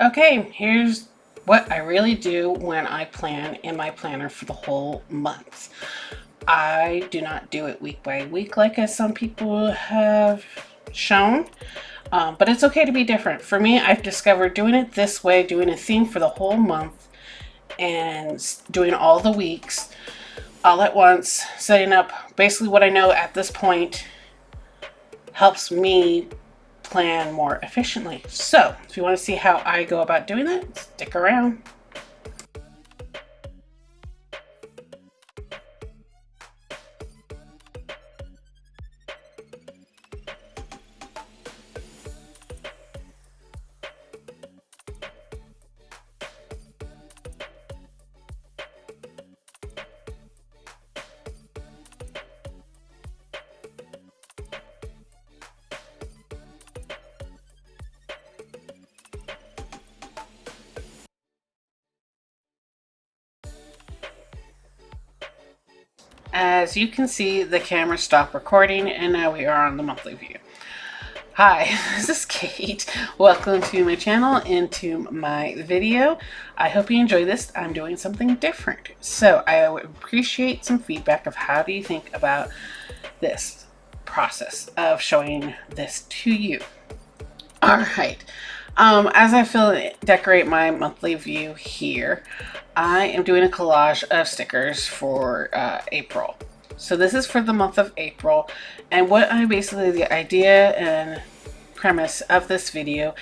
Okay, here's what I really do when I plan in my planner for the whole month. I do not do it week by week like as some people have shown, but it's okay to be different. For me, I've discovered doing it this way, doing a theme for the whole month and doing all the weeks all at once, setting up basically what I know at this point helps me plan more efficiently. So if you want to see how I go about doing that, stick around. As you can see, the camera stopped recording and now we are on the monthly view. Hi, this is Kate. Welcome to my channel and to my video. I hope you enjoy this. I'm doing something different. So I would appreciate some feedback of how do you think about this process of showing this to you. All right. As I decorate my monthly view here, I am doing a collage of stickers for April. So this is for the month of April, and what I basically, the idea and premise of this video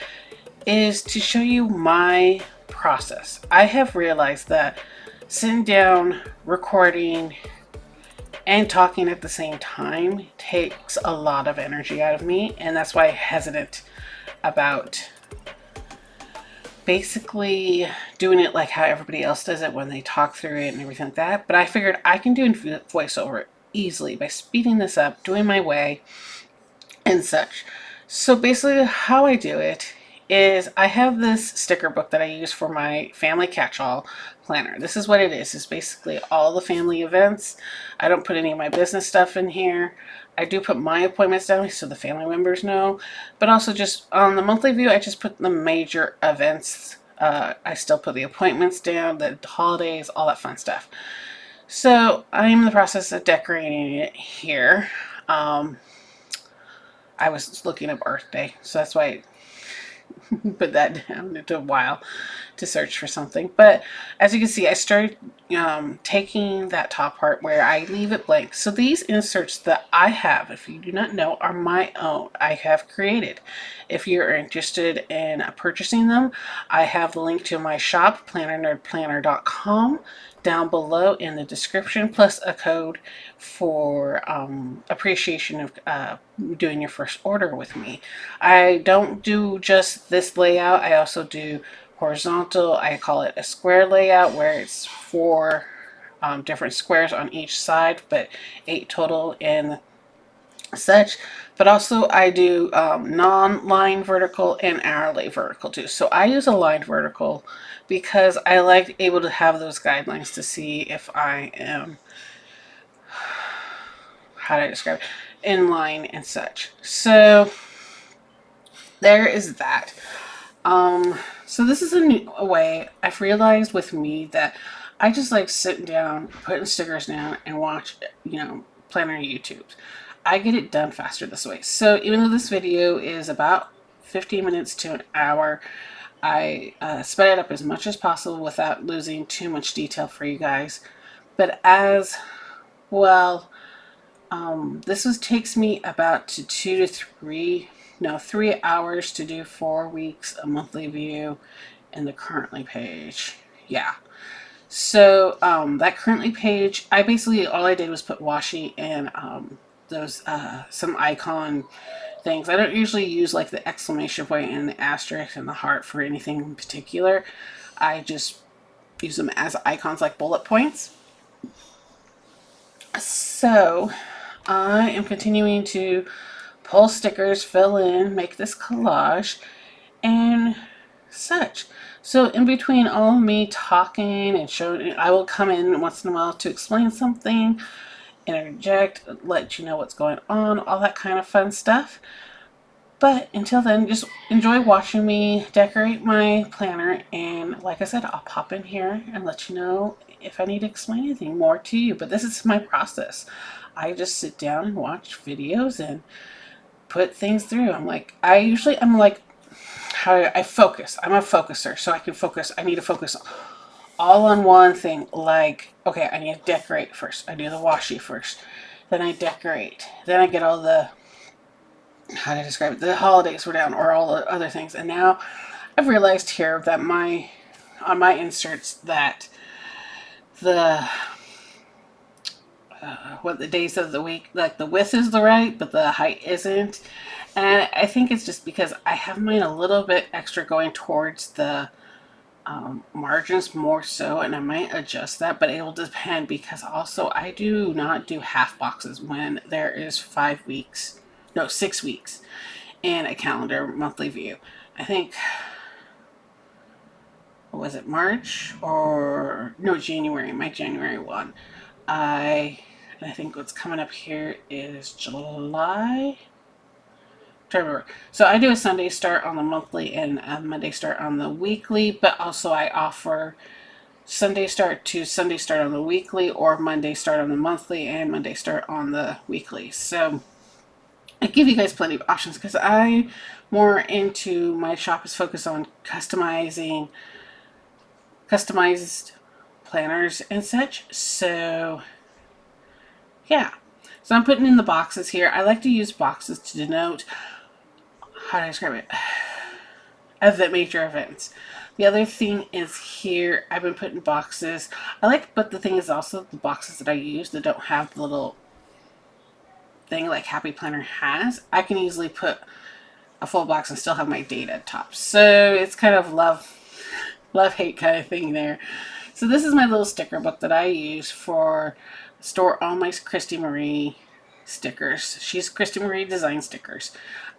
is to show you my process. I have realized that sitting down, recording, and talking at the same time takes a lot of energy out of me, and that's why I'm hesitant about basically doing it like how everybody else does it when they talk through it and everything like that. But I figured I can do voiceover easily by speeding this up, doing my way and such. So basically how I do it is I have this sticker book that I use for my family catch-all planner. This is what it is. It's basically all the family events. I don't put any of my business stuff in here. I do put my appointments down so the family members know, but also just on the monthly view, I just put the major events. I still put the appointments down, the holidays, all that fun stuff. So I'm in the process of decorating it here. I was looking up Earth Day, so that's why I put that down. It took a while to search for something, but as you can see, I started taking that top part where I leave it blank. So these inserts that I have, if you do not know, are my own. I have created. If you're interested in purchasing them, I have the link to my shop, plannernerdplanner.com, down below in the description, plus a code for appreciation of doing your first order with me. I don't do just this layout. I also do horizontal. I call it a square layout, where it's 4 different squares on each side, but 8 total and such. But also I do non-line vertical and hourly vertical too. So I use a line vertical because I like able to have those guidelines to see if I am, how do I describe it, in line and such. So there is that. So this is a new way I've realized with me that I just like sitting down, putting stickers down, and watch, planner YouTube. I get it done faster this way. So even though this video is about 15 minutes to an hour, I sped it up as much as possible without losing too much detail for you guys. But as well, this takes me about 3 hours to do 4 weeks, a monthly view, and the currently page. Yeah. So that currently page, I basically, all I did was put washi and those some icon things. I don't usually use like the exclamation point and the asterisk and the heart for anything in particular. I just use them as icons, like bullet points. So I am continuing to pull stickers, fill in, make this collage, and such. So in between all of me talking and showing, I will come in once in a while to explain something, interject, let you know what's going on, all that kind of fun stuff. But until then, just enjoy watching me decorate my planner. And like I said, I'll pop in here and let you know if I need to explain anything more to you. But this is my process. I just sit down and watch videos and put things through. I'm like, how I focus. I'm a focuser, so I can focus. I need to focus all on one thing. Like, okay, I need to decorate first. I do the washi first. Then I decorate. Then I get all the, how do I describe it? The holidays were down, or all the other things. And now I've realized here that on my inserts that the what the days of the week, like the width is the right, but the height isn't. And I think it's just because I have mine a little bit extra going towards the margins more so, and I might adjust that, but it will depend because also I do not do half boxes when there is 6 weeks in a calendar monthly view. I think, what was it, March or no, January, my January one. I think what's coming up here is July. So I do a Sunday start on the monthly and a Monday start on the weekly, but also I offer Sunday start to Sunday start on the weekly, or Monday start on the monthly and Monday start on the weekly. So I give you guys plenty of options because I more into my shop is focused on customized planners and such. So yeah. So I'm putting in the boxes here. I like to use boxes to denote, how do I describe it? Major events. The other thing is here, I've been putting boxes. But the thing is also the boxes that I use that don't have the little thing like Happy Planner has, I can easily put a full box and still have my date at top. So it's kind of love-hate kind of thing there. So this is my little sticker book that I use for store all my Christy Marie stickers. She's Christy Marie design stickers.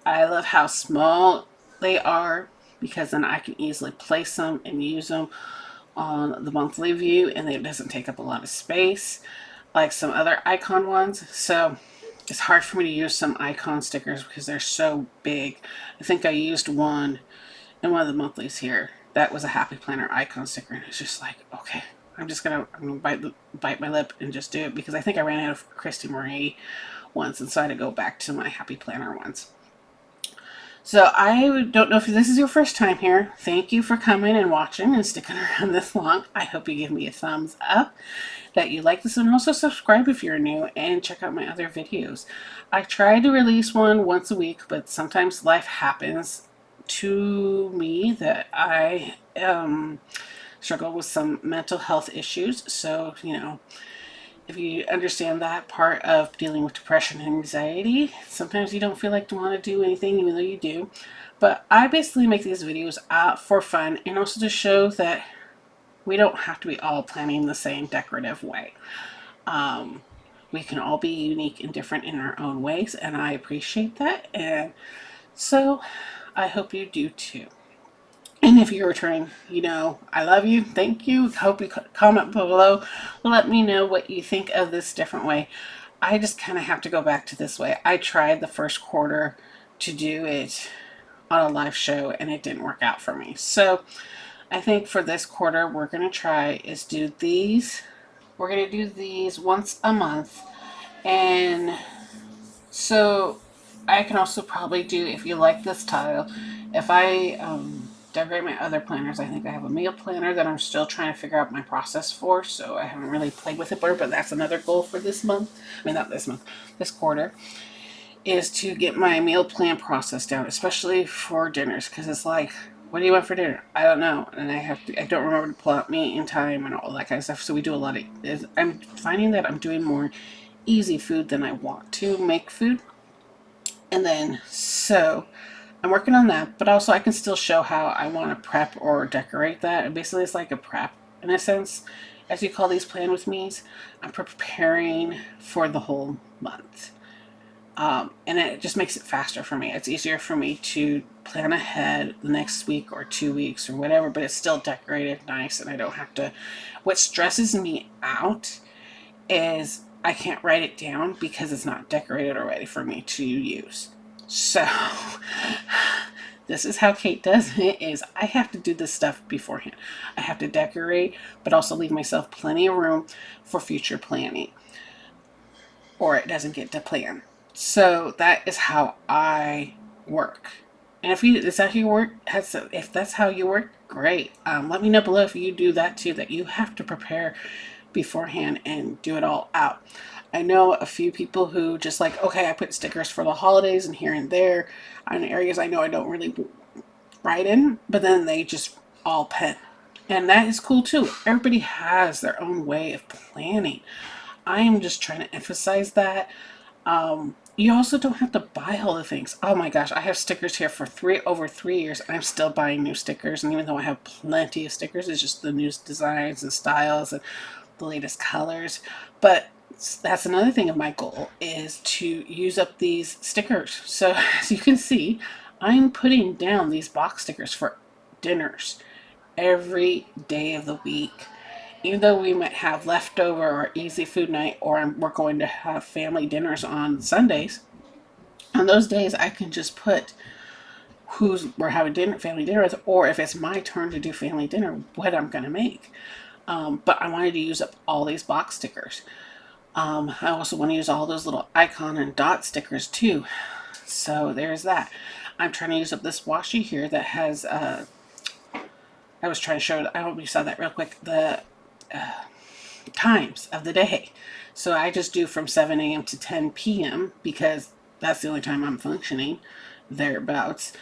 I love how small they are because then I can easily place them and use them on the monthly view, and it doesn't take up a lot of space like some other icon ones. So it's hard for me to use some icon stickers because they're so big. I think I used one in one of the monthlies here. That was a Happy Planner icon sticker, and it's just like, okay, I'm gonna bite my lip and just do it because I think I ran out of Christy Marie ones, and so I had to go back to my Happy Planner ones. So I don't know if this is your first time here. Thank you for coming and watching and sticking around this long. I hope you give me a thumbs up that you like this, and also subscribe if you're new and check out my other videos. I try to release one once a week, but sometimes life happens to me that I struggle with some mental health issues. So, if you understand that part of dealing with depression and anxiety, sometimes you don't feel like you want to do anything, even though you do. But I basically make these videos for fun, and also to show that we don't have to be all planning the same decorative way. We can all be unique and different in our own ways, and I appreciate that. And so I hope you do too. And if you're returning, I love you. Thank you. Hope you comment below. Let me know what you think of this different way. I just kind of have to go back to this way. I tried the first quarter to do it on a live show, and it didn't work out for me. So I think for this quarter, we're going to try is do these. We're going to do these once a month. And so I can also probably do, if you like this style, if I decorate my other planners, I think I have a meal planner that I'm still trying to figure out my process for, so I haven't really played with it, but that's another goal for this month. I mean, not this month, this quarter, is to get my meal plan process down, especially for dinners, because it's like, what do you want for dinner? I don't know, and I don't remember to pull out meat in time and all that kind of stuff, so we do a lot of, I'm finding that I'm doing more easy food than I want to make food. And then, so I'm working on that, but also I can still show how I want to prep or decorate that. And basically, it's like a prep in a sense, as you call these plan with me's. I'm preparing for the whole month. And it just makes it faster for me. It's easier for me to plan ahead the next week or 2 weeks or whatever, but it's still decorated nice, and I don't have to. What stresses me out is I can't write it down because it's not decorated or ready for me to use. So this is how Kate does it, is I have to do this stuff beforehand. I have to decorate, but also leave myself plenty of room for future planning, or it doesn't get to plan. So that is how I work. And is that how you work? If that's how you work, great. Let me know below if you do that too, that you have to prepare beforehand and do it all out. I know a few people who just like, okay, I put stickers for the holidays and here and there on areas I know I don't really write in, but then they just all pen. And that is cool too. Everybody has their own way of planning. I am just trying to emphasize that. You also don't have to buy all the things. Oh my gosh, I have stickers here for over 3 years. And I'm still buying new stickers. And even though I have plenty of stickers, it's just the newest designs and styles and the latest colors. But that's another thing of my goal, is to use up these stickers. So as you can see, I'm putting down these box stickers for dinners every day of the week. Even though we might have leftover or easy food night, or we're going to have family dinners on Sundays, on those days I can just put who's we're having family dinner with, or if it's my turn to do family dinner, what I'm going to make. But I wanted to use up all these box stickers. I also want to use all those little icon and dot stickers too. So there's that. I'm trying to use up this washi here that has, I was trying to show, I hope you saw that real quick, the times of the day. So I just do from 7 a.m. to 10 p.m. because that's the only time I'm functioning, thereabouts.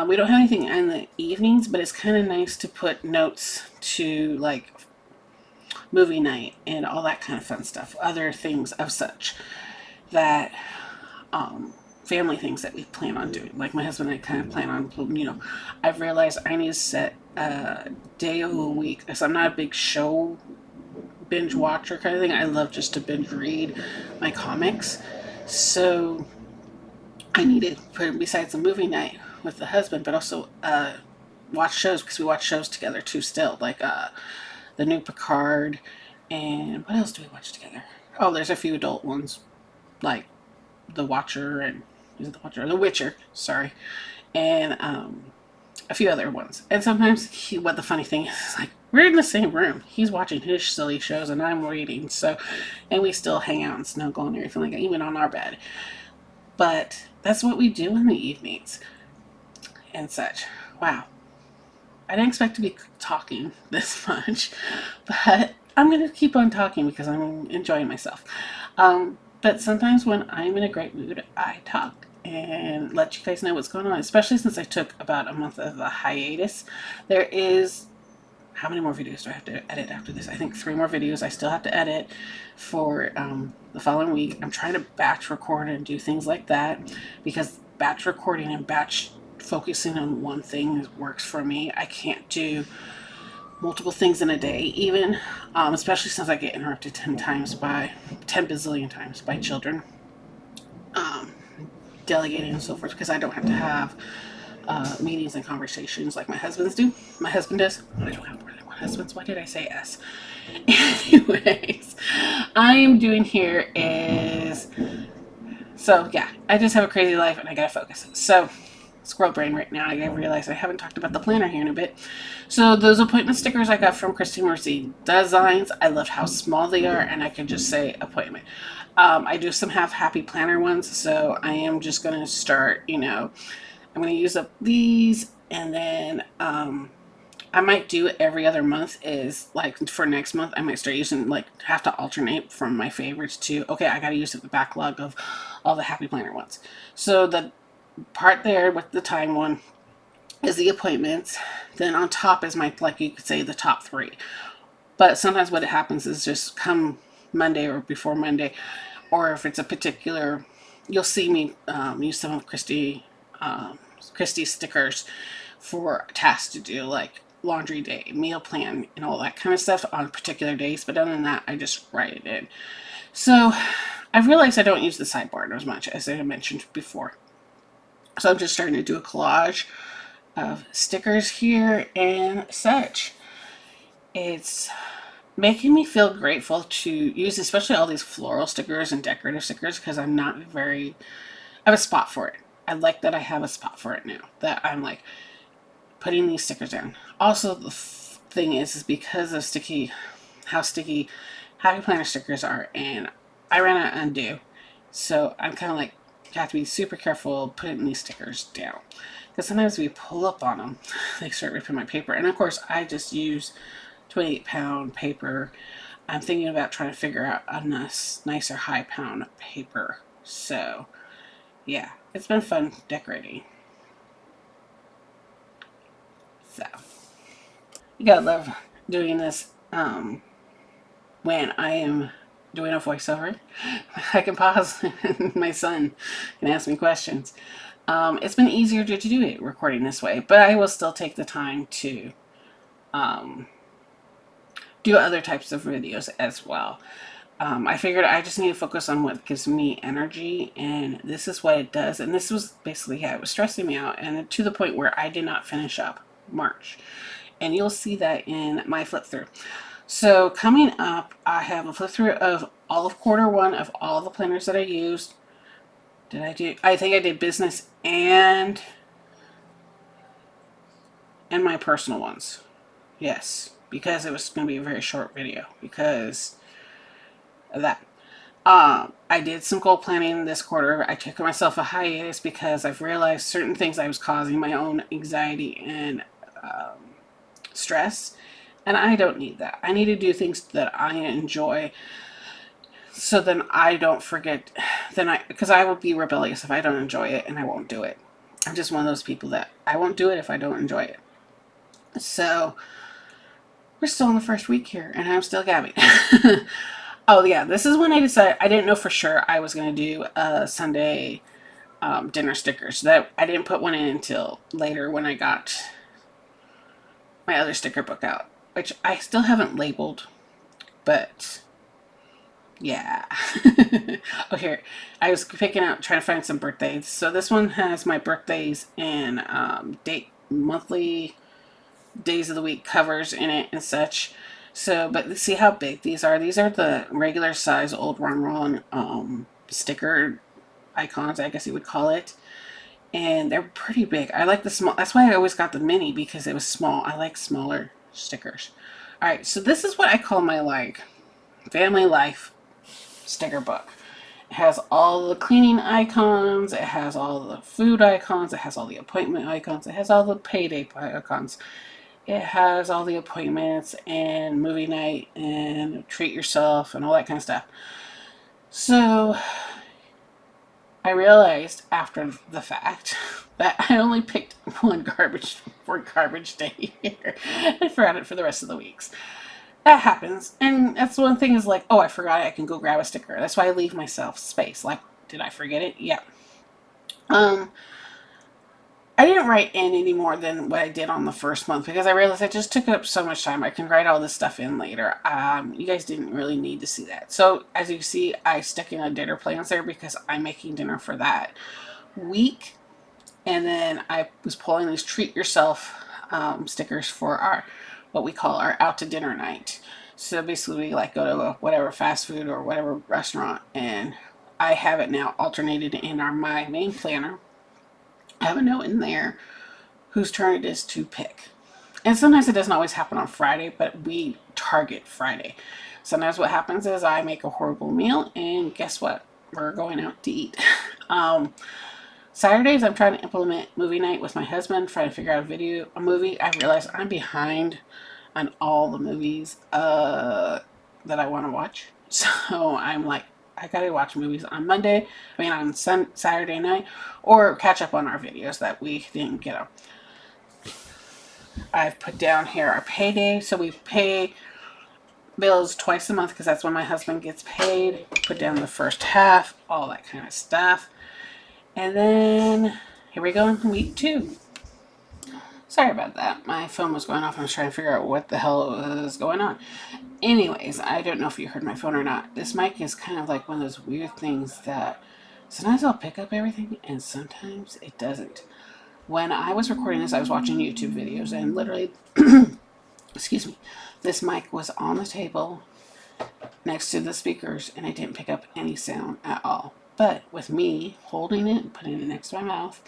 We don't have anything in the evenings, but it's kind of nice to put notes to like movie night and all that kind of fun stuff, other things of such that family things that we plan on doing. Like my husband and I kind of plan on, I've realized I need to set a day of the week, because I'm not a big show binge watcher kind of thing. I love just to binge read my comics. So I need to put, besides the movie night with the husband, but also watch shows, because we watch shows together too still, like the new Picard, and what else do we watch together? Oh, there's a few adult ones, like The Watcher, and is it The Watcher? The Witcher, sorry, and a few other ones. And sometimes what the funny thing is like, we're in the same room. He's watching his silly shows and I'm reading. So, and we still hang out and snuggle and everything like that, even on our bed. But that's what we do in the evenings and such. Wow. I didn't expect to be talking this much, but I'm going to keep on talking because I'm enjoying myself. But sometimes when I'm in a great mood, I talk and let you guys know what's going on, especially since I took about a month of a hiatus. There is, how many more videos do I have to edit after this? I think 3 more videos I still have to edit for the following week. I'm trying to batch record and do things like that, because batch recording and batch focusing on one thing works for me. I can't do multiple things in a day, even, especially since I get interrupted 10 bazillion times by children, delegating and so forth, because I don't have to have meetings and conversations like my husband does. I don't have more than one husband. Why did I say S? Anyways, I am doing here is, so yeah, I just have a crazy life and I gotta focus. So squirrel brain right now. I realize I haven't talked about the planner here in a bit. So those appointment stickers I got from Christy Mercy Designs, I love how small they are, and I can just say appointment. I do some happy planner ones, so I am just going to start, I'm going to use up these, and then I might do every other month, is like for next month I might start using, like, have to alternate from my favorites to, okay, I got to use up the backlog of all the happy planner ones. So the part there with the time one is the appointments. Then on top is my, like you could say, the top 3. But sometimes what happens is just come Monday or before Monday, or if it's a particular, you'll see me use some of Christy's stickers for tasks to do, like laundry day, meal plan, and all that kind of stuff on particular days. But other than that, I just write it in. So I've realized I don't use the sidebar as much as I mentioned before. So I'm just starting to do a collage of stickers here and such. It's making me feel grateful to use especially all these floral stickers and decorative stickers, because I have a spot for it. I like that I have a spot for it now, that I'm like putting these stickers down. Also, the thing is because of how sticky Happy Planner stickers are, and I ran out of undo. So I'm kind of like, you have to be super careful putting these stickers down. Because sometimes we pull up on them, they start ripping my paper. And of course, I just use 28-pound paper. I'm thinking about trying to figure out a nicer high pound paper. So, yeah, it's been fun decorating. So, you gotta love doing this when I am doing a voiceover. I can pause and my son can ask me questions. It's been easier to do it recording this way, but I will still take the time to do other types of videos as well. I figured I just need to focus on what gives me energy, and this is what it does. And this was basically, yeah, it was stressing me out, and to the point where I did not finish up March. And you'll see that in my flip through. So coming up, I have a flip through of all of Q1 of all the planners that I used. I think I did business and my personal ones. Yes, because it was going to be a very short video because of that. I did some goal planning this quarter. I took myself a hiatus because I've realized certain things I was causing my own anxiety and stress, and I don't need that. I need to do things that I enjoy, so then I don't forget. Because I will be rebellious if I don't enjoy it, and I won't do it. I'm just one of those people that I won't do it if I don't enjoy it. So we're still in the first week here, and I'm still gabbing. Oh yeah, this is when I decided. I didn't know for sure I was going to do a Sunday dinner stickers. That I didn't put one in until later when I got my other sticker book out, which I still haven't labeled, but yeah. Oh, here, I was picking out, trying to find some birthdays. So this one has my birthdays and monthly days of the week covers in it and such. So, but see how big these are. These are the regular size old Ron sticker icons, I guess you would call it. And they're pretty big. I like the small. That's why I always got the mini, because it was small. I like smaller stickers. All right, so this is what I call my like family life sticker book. It has all the cleaning icons. It has all the food icons. It has all the appointment icons. It has all the payday icons. It has all the appointments and movie night and treat yourself and all that kind of stuff. So I realized after the fact that I only picked one garbage day here. I forgot it for the rest of the weeks. That happens. And that's one thing, is like, oh, I forgot it. I can go grab a sticker. That's why I leave myself space. Like, did I forget it? Yeah. I didn't write in any more than what I did on the first month, because I realized I just took up so much time. I can write all this stuff in later. You guys didn't really need to see that. So as you see, I stuck in a dinner plans there because I'm making dinner for that week. And then I was pulling these treat yourself stickers for our, what we call our out to dinner night. So basically we like go to a whatever fast food or whatever restaurant, and I have it now alternated in my main planner. I have a note in there whose turn it is to pick. And sometimes it doesn't always happen on Friday, but we target Friday. Sometimes what happens is I make a horrible meal, and guess what? We're going out to eat. Saturdays, I'm trying to implement movie night with my husband, trying to figure out a movie. I realize I'm behind on all the movies that I want to watch. So I'm like, I gotta watch movies on Saturday night, or catch up on our videos that we didn't get on. I've put down here our payday. So we pay bills twice a month because that's when my husband gets paid. Put down the first half, all that kind of stuff. And then here we go in week 2. Sorry about that. My phone was going off. I was trying to figure out what the hell was going on. Anyways, I don't know if you heard my phone or not. This mic is kind of like one of those weird things that sometimes I'll pick up everything and sometimes it doesn't. When I was recording this, I was watching YouTube videos, and literally, excuse me, this mic was on the table next to the speakers, and I didn't pick up any sound at all. But with me holding it and putting it next to my mouth,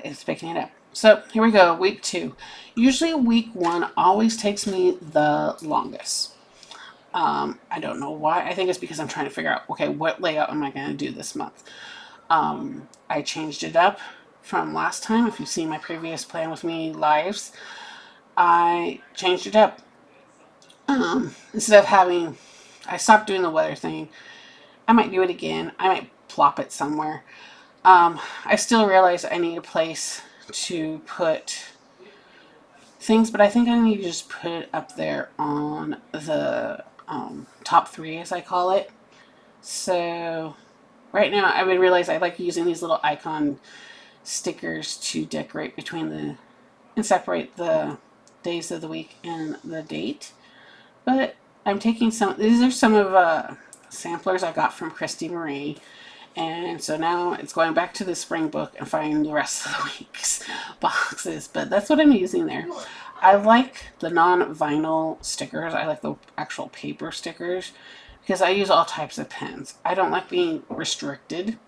it's picking it up. So here we go, week 2. Usually week 1 always takes me the longest. I don't know why. I think it's because I'm trying to figure out, okay, what layout am I going to do this month? I changed it up from last time. If you've seen my previous Plan With Me lives, I changed it up. Instead of having, I stopped doing the weather thing. I might do it again. I might plop it somewhere. I still realize I need a place to put things, but I think I need to just put it up there on the top 3, as I call it. So right now I would realize I like using these little icon stickers to decorate between and separate the days of the week and the date. But I'm taking these are some of samplers I got from Christy Marie. And so now it's going back to the spring book and finding the rest of the week's boxes. But that's what I'm using there. I like the non-vinyl stickers. I like the actual paper stickers because I use all types of pens. I don't like being restricted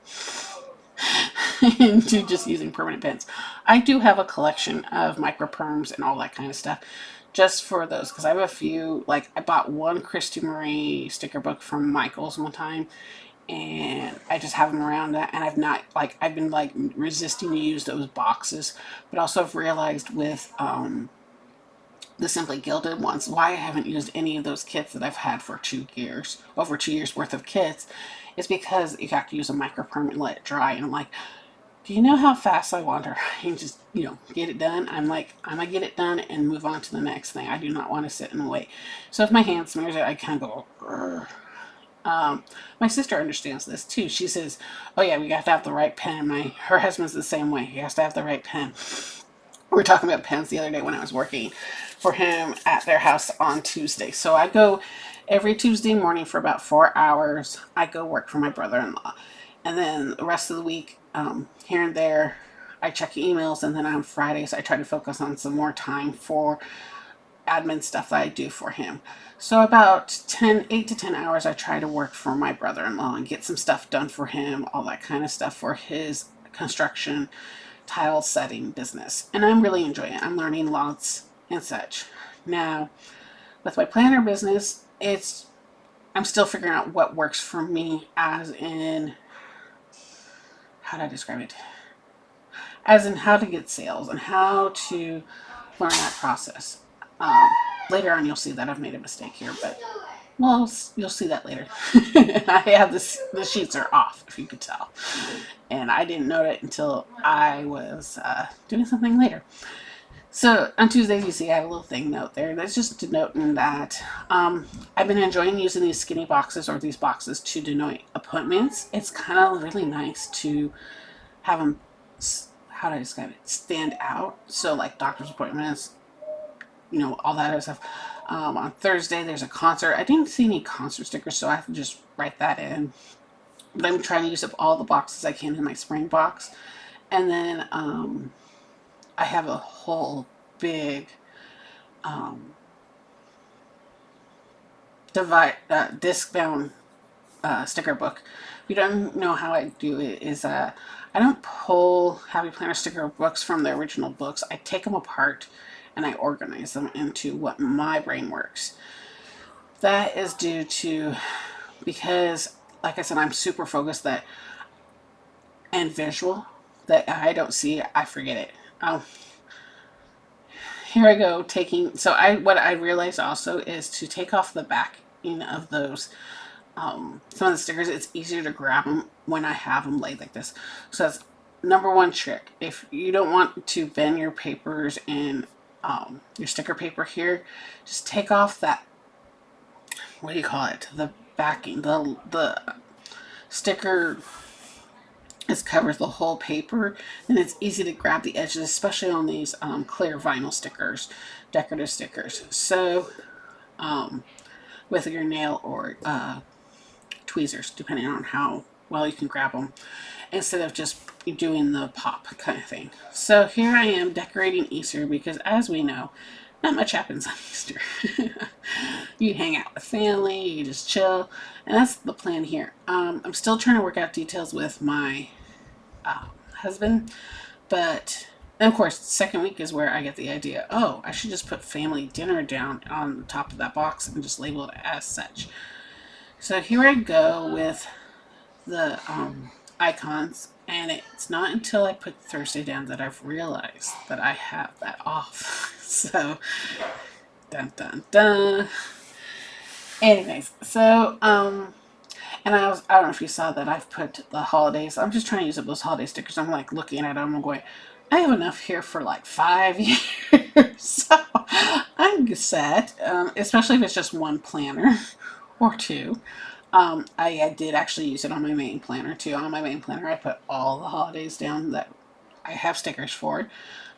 into just using permanent pens. I do have a collection of microperms and all that kind of stuff just for those, because I have a few. Like, I bought one Christy Marie sticker book from Michael's one time, and I just have them around that, and I've been like resisting to use those boxes, but also I've realized with the Simply Gilded ones why I haven't used any of those kits that I've had for 2 years, over 2 years worth of kits, is because you have to use a microperm and let it dry. And I'm like, do you know how fast I want to and just, get it done? I'm like, I'm gonna get it done and move on to the next thing. I do not want to sit and wait. So if my hand smears it, I kind of go, grr. My sister understands this too. She says, oh yeah, we got to have the right pen. Her husband's the same way. He has to have the right pen. We were talking about pens the other day when I was working for him at their house on Tuesday. So I go every Tuesday morning for about 4 hours. I go work for my brother-in-law. And then the rest of the week, here and there, I check emails. And then on Fridays, I try to focus on some more time for admin stuff that I do for him. So about 8 to 10 hours, I try to work for my brother-in-law and get some stuff done for him, all that kind of stuff for his construction tile setting business. And I'm really enjoying it. I'm learning lots and such. Now, with my planner business, I'm still figuring out what works for me, as in, how do I describe it? As in how to get sales and how to learn that process. Later on, you'll see that I've made a mistake here, but well, you'll see that later. I have the sheets are off, if you could tell, and I didn't know it until I was doing something later. So on Tuesdays, you see I have a little thing note there. That's just denoting that I've been enjoying using these skinny boxes, or these boxes, to denote appointments. It's kind of really nice to have them, how do I describe it, stand out. So like doctor's appointments, all that other stuff. On Thursday, there's a concert. I didn't see any concert stickers, so I have to just write that in. But I'm trying to use up all the boxes I can in my spring box. And then I have a whole big disc-bound sticker book. If you don't know how I do it, is I don't pull Happy Planner sticker books from the original books. I take them apart and I organize them into what my brain works. That is due to, because, like I said, I'm super focused and visual, that I don't see it, I forget it. Here I go what I realized also is to take off the backing of those, some of the stickers. It's easier to grab them when I have them laid like this. So that's number one trick. If you don't want to bend your papers and your sticker paper here, just take off that, what do you call it, the backing, the sticker covers the whole paper, and it's easy to grab the edges, especially on these clear vinyl stickers, decorative stickers. So with your nail or tweezers, depending on how well you can grab them, instead of just doing the pop kind of thing. So here I am decorating Easter, because as we know, not much happens on Easter. You hang out with family, you just chill, and that's the plan here. I'm still trying to work out details with my husband, but and of course, the second week is where I get the idea. Oh, I should just put family dinner down on the top of that box and just label it as such. So here I go with the icons, and it's not until I put Thursday down that I've realized that I have that off. So, dun dun dun. Anyways, so and I don't know if you saw that I've put the holidays. I'm just trying to use up those holiday stickers. I'm like looking at them. I'm going, I have enough here for like 5 years. So I'm set, especially if it's just one planner or two. I did actually use it on my main planner too. On my main planner, I put all the holidays down that I have stickers for.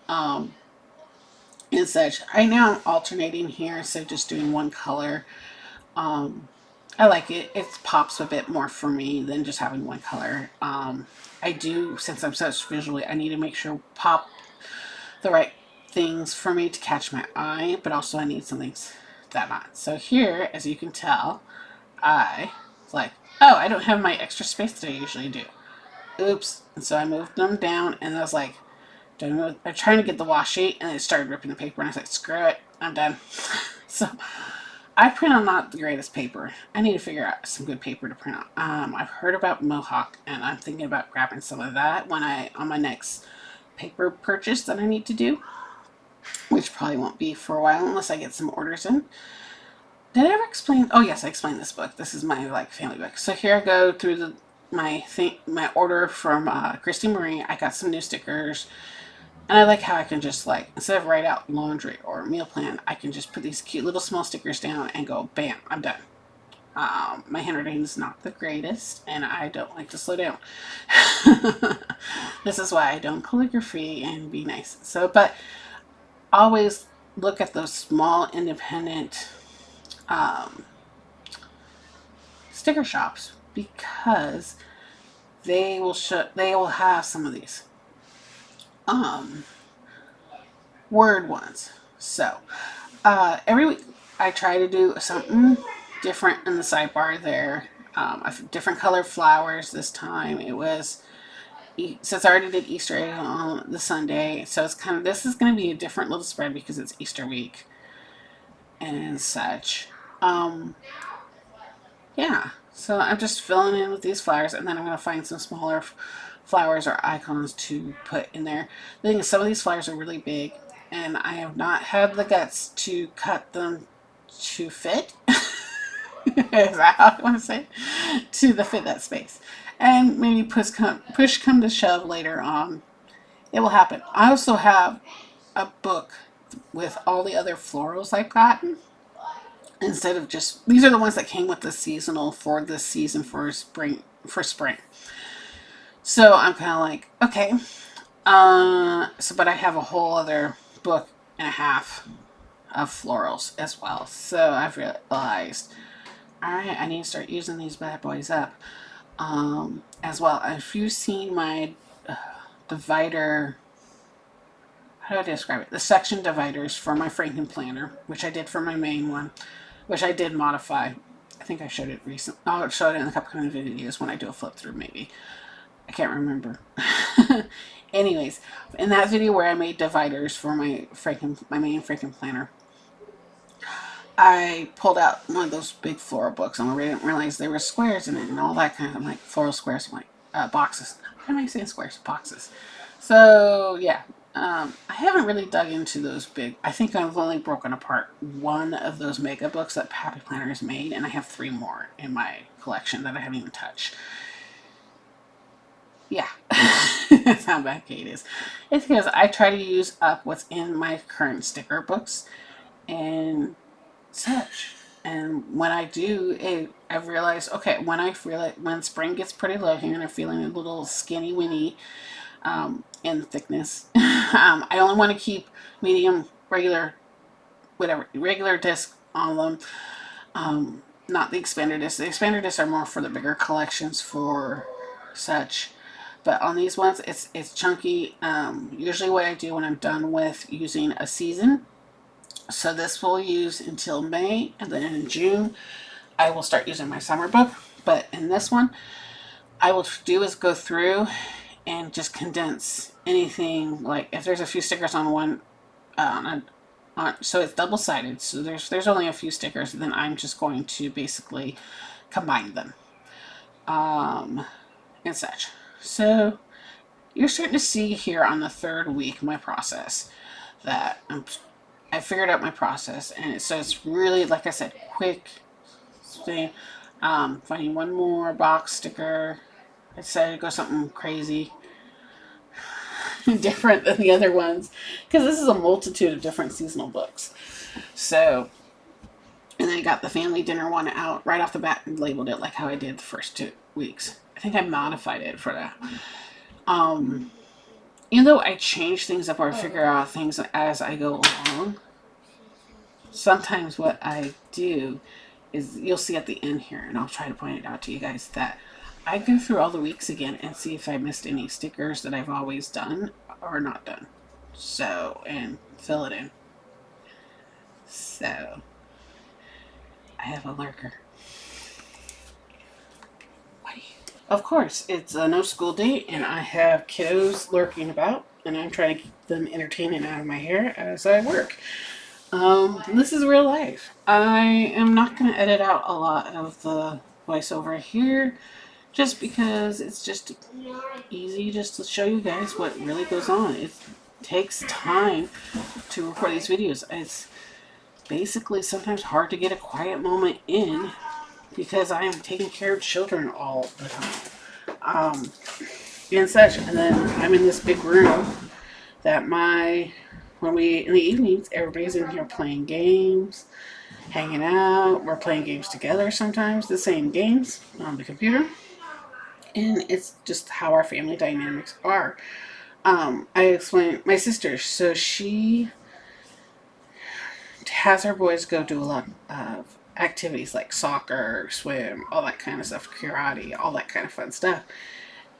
And such. Right now I'm alternating here instead of just doing one color. I like it. It pops a bit more for me than just having one color. I do, since I'm such visually, I need to make sure pop the right things for me to catch my eye, but also I need some things that not. So here, as you can tell, I was like, oh, I don't have my extra space that I usually do. Oops. And so I moved them down, and I was like, I'm trying to get the washi, and it started ripping the paper, and I was like, screw it, I'm done. So I print on not the greatest paper. I need to figure out some good paper to print on. I've heard about Mohawk, and I'm thinking about grabbing some of that on my next paper purchase that I need to do, which probably won't be for a while unless I get some orders in. Did I ever explain? Oh yes, I explained this book. This is my like family book. So here I go through my order from Christy Marie. I got some new stickers. And I like how I can just like, instead of write out laundry or meal plan, I can just put these cute little small stickers down and go, bam, I'm done. My handwriting is not the greatest, and I don't like to slow down. This is why I don't calligraphy and be nice. So, but always look at those small independent sticker shops, because they will have some of these word ones. So every week I try to do something different in the sidebar there. Different colored flowers. This time it was, since I already did Easter egg on the Sunday, so it's kind of, this is going to be a different little spread because it's Easter week and such. Yeah, so I'm just filling in with these flowers, and then I'm going to find some smaller flowers or icons to put in there. The thing is, some of these flowers are really big, and I have not had the guts to cut them to fit. Is that how I want to say it? To the fit that space. And maybe push come to shove later on, it will happen. I also have a book with all the other florals I've gotten. Instead of just, these are the ones that came with the seasonal for this season for spring. So I'm kind of like, okay. But I have a whole other book and a half of florals as well. So I've realized, all right, I need to start using these bad boys up. As well, if you've seen my divider, how do I describe it? The section dividers for my FrankenPlanner, which I did for my main one, which I did modify. I think I showed it recently. I'll show it in a couple of videos when I do a flip through, maybe. I can't remember. Anyways, in that video where I made dividers for my main FrankenPlanner, I pulled out one of those big floral books, and I didn't realize there were squares in it and all that kind of like floral squares, like boxes. How am I saying squares? Boxes. So yeah, I haven't really dug into those big. I think I've only broken apart one of those mega books that Happy Planner has made, and I have 3 more in my collection that I haven't even touched. Yeah, that's how bad Kate is. It's because I try to use up what's in my current sticker books and such. And when I do, I've realized, okay, when spring gets pretty low here and I'm feeling a little skinny winny in thickness, I only want to keep medium, regular disc on them. Not the expander discs. The expander discs are more for the bigger collections for such. But on these ones, it's chunky. Usually what I do when I'm done with using a season So this will use until May, and then in June I will start using my summer book. But in this one, I will do is go through and just condense anything. Like if there's a few stickers on one, so it's double-sided. So there's only a few stickers. Then I'm just going to basically combine them, and such. So you're starting to see here on the third week my process that I figured out my process, and so it's really, like I said, quick thing. Finding one more box sticker. I decided to go something crazy, different than the other ones, because this is a multitude of different seasonal books. So, and then I got the family dinner one out right off the bat and labeled it like how I did the first 2 weeks. I think I modified it for that. Even though I change things up or figure out things as I go along, sometimes what I do is, you'll see at the end here, and I'll try to point it out to you guys, that I go through all the weeks again and see if I missed any stickers that I've always done or not done. So, and fill it in. So, I have a lurker. Of course, it's no school day, and I have kiddos lurking about, and I'm trying to keep them entertained and out of my hair as I work. This is real life. I am not going to edit out a lot of the voiceover here, just because it's just easy just to show you guys what really goes on. It takes time to record these videos. It's basically sometimes hard to get a quiet moment in, because I am taking care of children all the time, and such. And then I'm in this big room that when we, in the evenings, everybody's in here playing games, hanging out. We're playing games together sometimes, the same games on the computer. And it's just how our family dynamics are. I explained my sister, so she has her boys go do a lot of activities like soccer, swim, all that kind of stuff, karate, all that kind of fun stuff.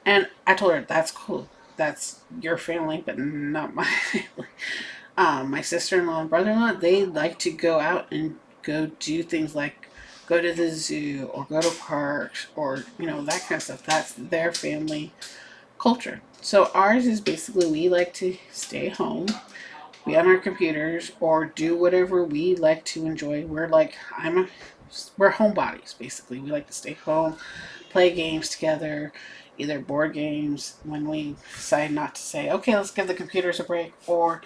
And I told her, that's cool. That's your family, but not my family. My sister-in-law and brother-in-law, they like to go out and go do things like go to the zoo or go to parks or, that kind of stuff. That's their family culture. So ours is basically, we like to stay home, be on our computers, or do whatever we like to enjoy. We're homebodies, basically. We like to stay home, play games together, either board games when we decide not to say, okay, let's give the computers a break, or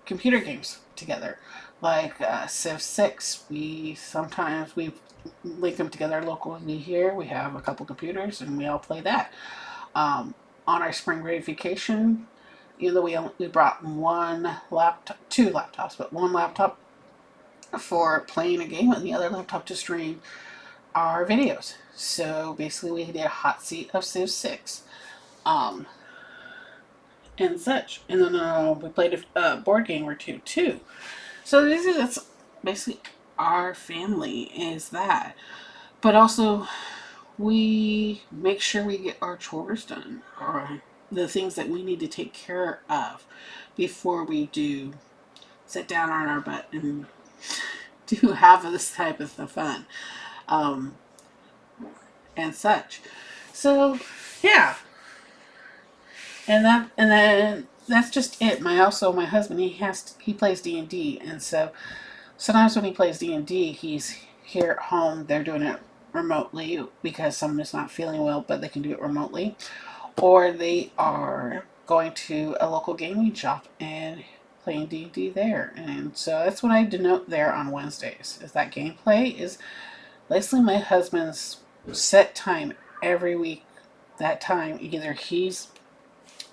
computer games together, like Civ 6. We link them together locally here. We have a couple computers and we all play that. On our spring break vacation, even though we brought two laptops, but one laptop for playing a game and the other laptop to stream our videos. So basically we did a hot seat of Civ 6. And such. And then we played a board game or two too. So that's basically our family, is that. But also, we make sure we get our chores done, or the things that we need to take care of before we do sit down on our butt and do half of this type of fun, and such. So, yeah. And then that's just it. My husband, he plays D&D, and so sometimes when he plays D&D, he's here at home. They're doing it remotely because someone is not feeling well, but they can do it remotely, or they are going to a local gaming shop and playing D&D there. And so that's what I denote there on Wednesdays, is that gameplay is basically my husband's set time every week. That time, either he's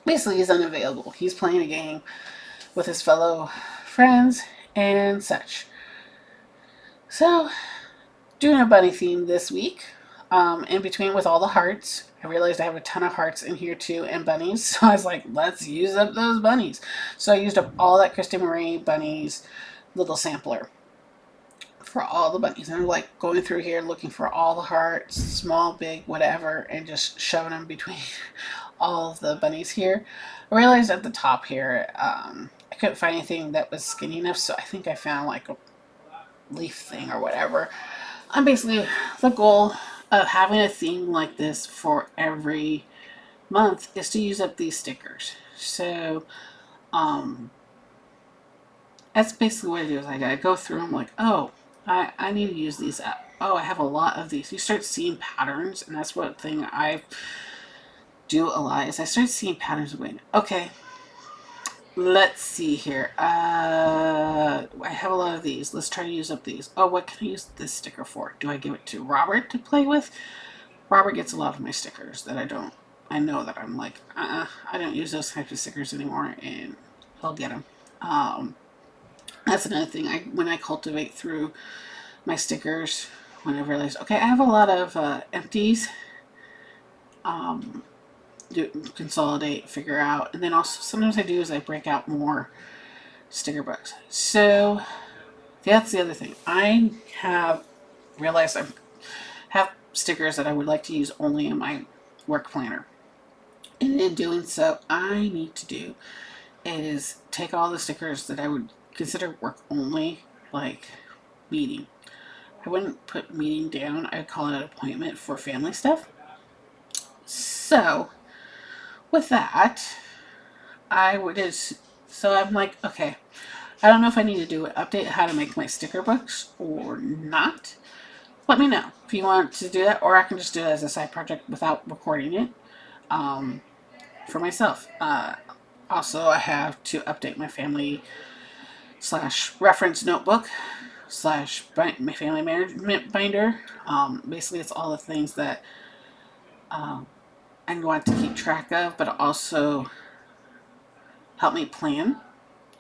unavailable. He's playing a game with his fellow friends and such. So, doing a bunny theme this week. In between with all the hearts, I realized I have a ton of hearts in here too, and bunnies. So I was like, let's use up those bunnies. So I used up all that Christy Marie bunnies little sampler for all the bunnies. And I'm like going through here looking for all the hearts, small, big, whatever, and just shoving them between all of the bunnies here. I realized at the top here, I couldn't find anything that was skinny enough, so I think I found like a leaf thing or whatever. I'm basically, the goal of having a theme like this for every month is to use up these stickers. So that's basically what I do. Is I gotta go through them like, oh, I need to use these up. Oh, I have a lot of these. You start seeing patterns, and that's one thing I do a lot, is I start seeing patterns going, okay, let's see here. I have a lot of these. Let's try to use up these. Oh, what can I use this sticker for? Do I give it to Robert to play with? Robert gets a lot of my stickers that I know that I'm like, I don't use those types of stickers anymore, and he'll get them. That's another thing. When I cultivate through my stickers, when I realize, okay, I have a lot of empties, consolidate, figure out, and then also sometimes I do is I break out more sticker books. So that's the other thing. I have realized I have stickers that I would like to use only in my work planner. And in doing so, I need to do is take all the stickers that I would consider work only, like meeting. I wouldn't put meeting down. I'd call it an appointment for family stuff. So with that, so I'm like, okay, I don't know if I need to do an update how to make my sticker books or not. Let me know if you want to do that, or I can just do it as a side project without recording it for myself. Also, I have to update my family / reference notebook / my family management binder. Basically, it's all the things that I want to keep track of, but also help me plan.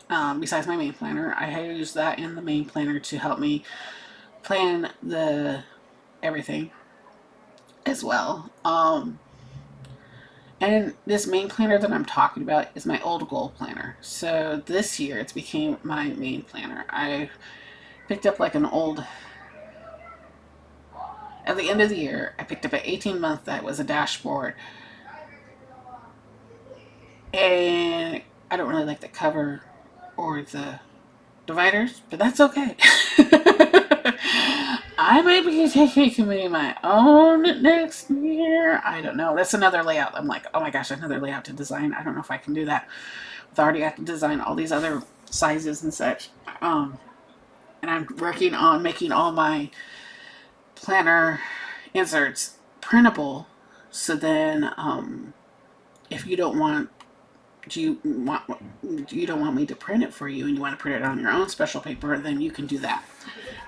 Besides my main planner, I use that in the main planner to help me plan everything as well. And this main planner that I'm talking about is my old goal planner. So this year it's became my main planner. I picked up like an old, at the end of the year, I picked up an 18-month that was a dashboard. And I don't really like the cover or the dividers, but that's okay. I might be committing my own next year. I don't know. That's another layout. I'm like, oh my gosh, another layout to design. I don't know if I can do that. I've already got to design all these other sizes and such. And I'm working on making all my planner inserts printable. So then, if you don't want me to print it for you and you want to print it on your own special paper, then you can do that.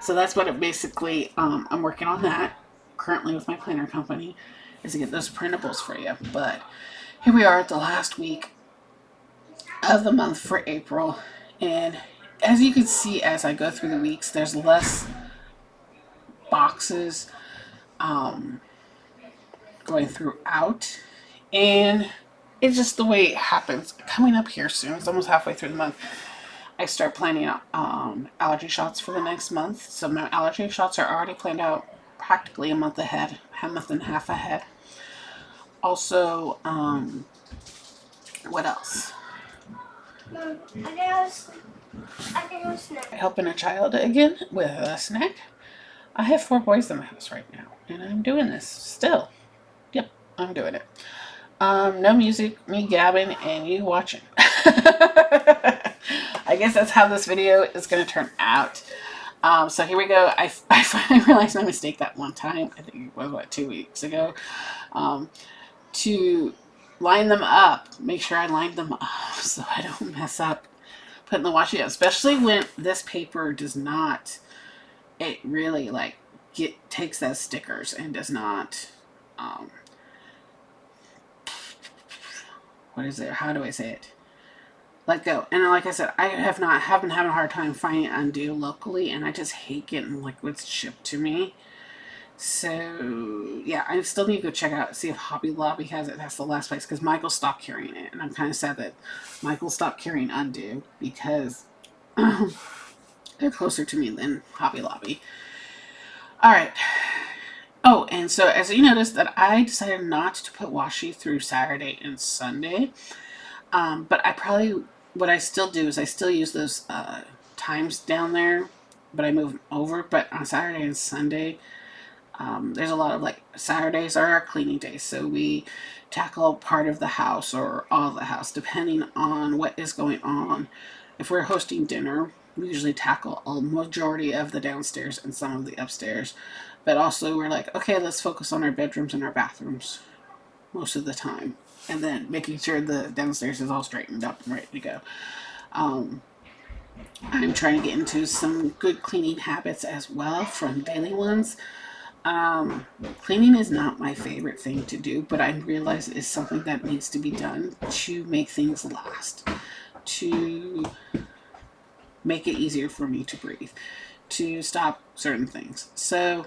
So that's what it basically, I'm working on that currently with my planner company, is to get those printables for you. But here we are at the last week of the month for April, and as you can see as I go through the weeks, there's less boxes going throughout, and it's just the way it happens. Coming up here soon, it's almost halfway through the month, I start planning out allergy shots for the next month. So my allergy shots are already planned out practically a month ahead, a month and a half ahead. Also, what else? Mom, I can go snack. Helping a child again with a snack. I have 4 boys in my house right now, and I'm doing this still. Yep, I'm doing it. No music, me gabbing, and you watching. I guess that's how this video is going to turn out. So here we go. I finally realized my mistake that one time. I think it was, 2 weeks ago. To line them up. Make sure I line them up so I don't mess up putting the washi out. Especially when this paper does not, it really like takes those stickers and does not, what is it? How do I say it? Let go. And like I said, I have been having a hard time finding undo locally, and I just hate getting liquids shipped to me. So yeah, I still need to go check out, see if Hobby Lobby has it. That's the last place, because Michael stopped carrying it, and I'm kind of sad that Michael stopped carrying undo, because they're closer to me than Hobby Lobby. All right. Oh, and so as you noticed that I decided not to put washi through Saturday and Sunday, but I probably what I still do is I still use those times down there, but I move them over. But on Saturday and Sunday, there's a lot of like Saturdays are our cleaning days, so we tackle part of the house or all of the house depending on what is going on. If we're hosting dinner, we usually tackle a majority of the downstairs and some of the upstairs. But also, we're like, okay, let's focus on our bedrooms and our bathrooms most of the time, and then making sure the downstairs is all straightened up and ready to go. Um, I'm trying to get into some good cleaning habits as well from daily ones. Cleaning is not my favorite thing to do, but I realize it is something that needs to be done to make things last, to make it easier for me to breathe, to stop certain things. So,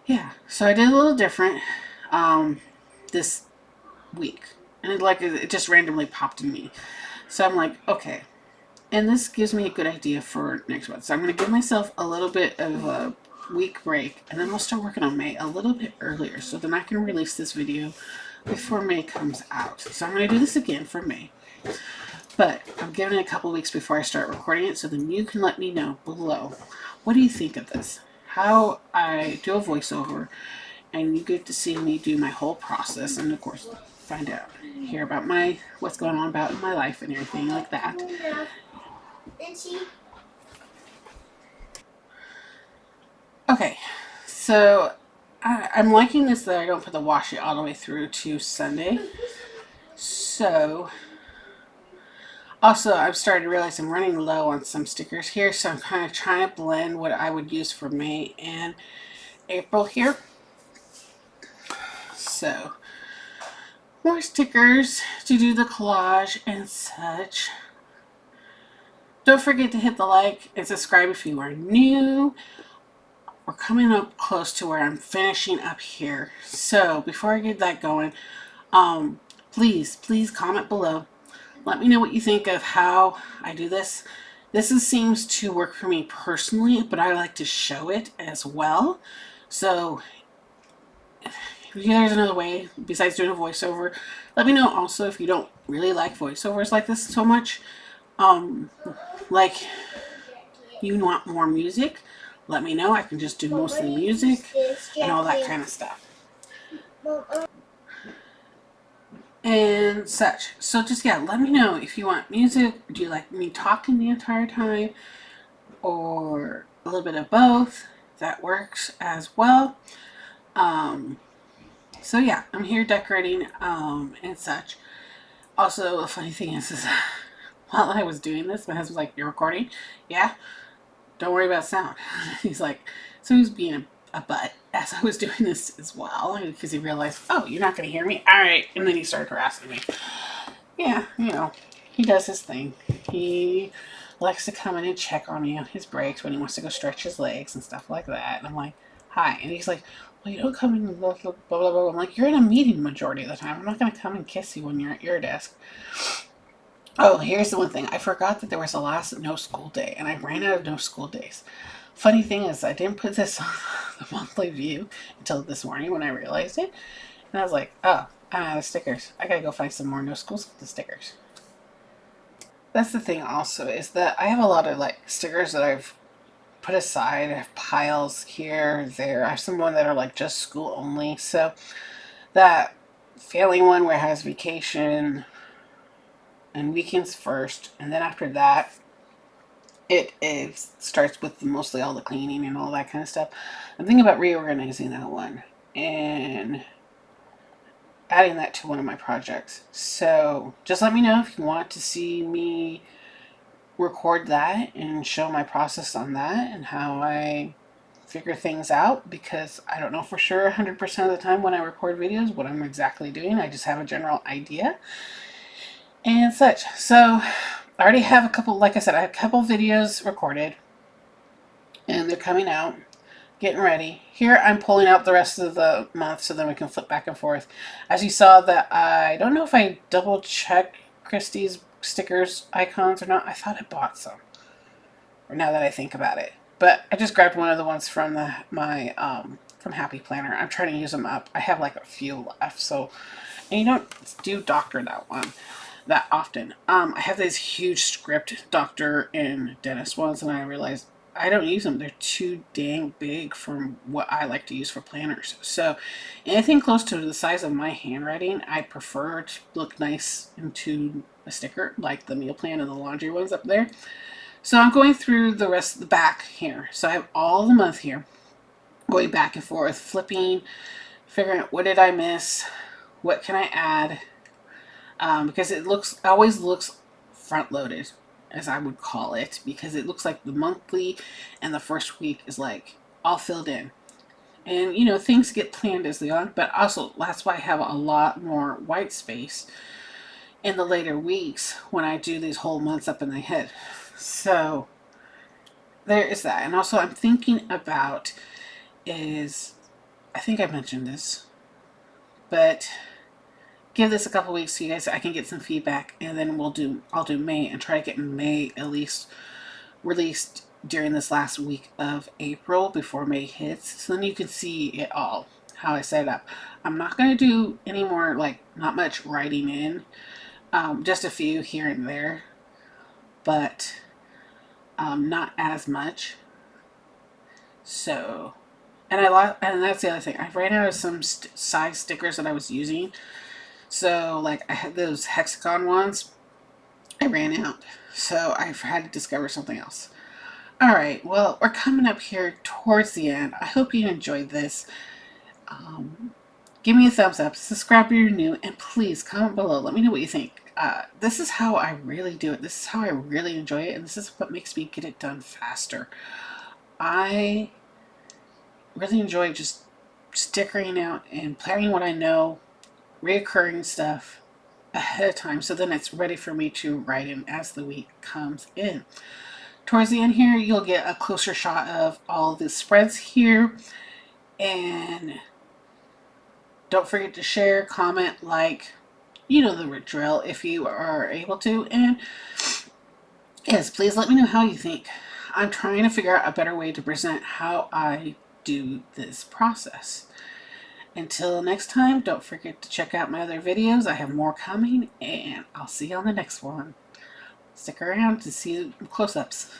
yeah, so I did a little different this week, and it just randomly popped in me. So I'm like, okay, and this gives me a good idea for next month. So I'm going to give myself a little bit of a week break, and then we'll start working on May a little bit earlier, so then I can release this video before May comes out. So I'm going to do this again for May, but I'm giving it a couple weeks before I start recording it, so then you can let me know below, what do you think of this? How I do a voiceover, and you get to see me do my whole process, and of course find out, hear about what's going on about in my life and everything like that. Okay, so I'm liking this that I don't put the washi all the way through to Sunday. So, also I've started to realize I'm running low on some stickers here, so I'm kind of trying to blend what I would use for May and April here. So, more stickers to do the collage and such. Don't forget to hit the like and subscribe if you are new. We're coming up close to where I'm finishing up here. So before I get that going, please comment below. Let me know what you think of how I do this. Seems to work for me personally, but I like to show it as well. So if there's another way besides doing a voiceover, let me know also if you don't really like voiceovers like this so much. Like you want more music, let me know. I can just do mostly music and all that kind of stuff and such. So just, yeah, let me know if you want music. Do you like me talking the entire time, or a little bit of both? That works as well. So yeah, I'm here decorating and such. Also, the funny thing is while I was doing this, my husband's like, "You're recording?" "Yeah." "Don't worry about sound." He's like, so he was being a butt as I was doing this as well, because he realized, oh, you're not going to hear me? All right. And then he started harassing me. Yeah, he does his thing. He likes to come in and check on me on his breaks when he wants to go stretch his legs and stuff like that. And I'm like, hi. And he's like, well, you don't come in and blah, blah, blah, blah. I'm like, you're in a meeting majority of the time. I'm not going to come and kiss you when you're at your desk. Oh, here's the one thing. I forgot that there was a last no school day, and I ran out of no school days. Funny thing is, I didn't put this on the monthly view until this morning when I realized it. And I was like, oh, I'm out of stickers. I gotta go find some more no school stickers. That's the thing also, is that I have a lot of like stickers that I've put aside. I have piles here, there. I have some that are like just school only. So that failing one where it has vacation and weekends first, and then after that it starts with mostly all the cleaning and all that kind of stuff. I'm thinking about reorganizing that one and adding that to one of my projects. So just let me know if you want to see me record that and show my process on that and how I figure things out, because I don't know for sure 100% of the time when I record videos what I'm exactly doing. I just have a general idea and such. So I already have a couple, like I said, I have a couple videos recorded and they're coming out, getting ready. Here I'm pulling out the rest of the month so then we can flip back and forth. As you saw, that I don't know if I double checked Christie's stickers icons or not. I thought I bought some, or now that I think about it. But I just grabbed one of the ones from my from FrankenPlanner. I'm trying to use them up. I have like a few left, so, and you don't do doctor that one. that often. I have these huge script doctor and dentist ones, and I realized I don't use them. They're too dang big for what I like to use for planners. So anything close to the size of my handwriting, I prefer to look nice into a sticker, like the meal plan and the laundry ones up there. So I'm going through the rest of the back here. So I have all the month here, going back and forth, flipping, figuring out what did I miss, what can I add, because it always looks front loaded, as I would call it, because it looks like the monthly and the first week is like all filled in. And you know, things get planned as they are, but also that's why I have a lot more white space in the later weeks when I do these whole months up in my head. So there is that. And also I'm thinking about is, I think I mentioned this, but give this a couple weeks so you guys, I can get some feedback, and then I'll do May and try to get May at least released during this last week of April before May hits, so then you can see it all, how I set it up. I'm not going to do any more, like, not much writing in, just a few here and there, but not as much. So, and that's the other thing, I ran out of some size stickers that I was using. So, like, I had those hexagon ones, I ran out, so I've had to discover something else. Alright, well, we're coming up here towards the end. I hope you enjoyed this. Give me a thumbs up, subscribe if you're new, and please comment below. Let me know what you think. This is how I really do it. This is how I really enjoy it, and this is what makes me get it done faster. I really enjoy just stickering out and planning what I know, reoccurring stuff ahead of time, so then it's ready for me to write in as the week comes in. Towards the end here, you'll get a closer shot of all the spreads here. And don't forget to share, comment, like, you know the drill if you are able to. And yes, please let me know how you think. I'm trying to figure out a better way to present how I do this process. Until next time, don't forget to check out my other videos. I have more coming, and I'll see you on the next one. Stick around to see close-ups.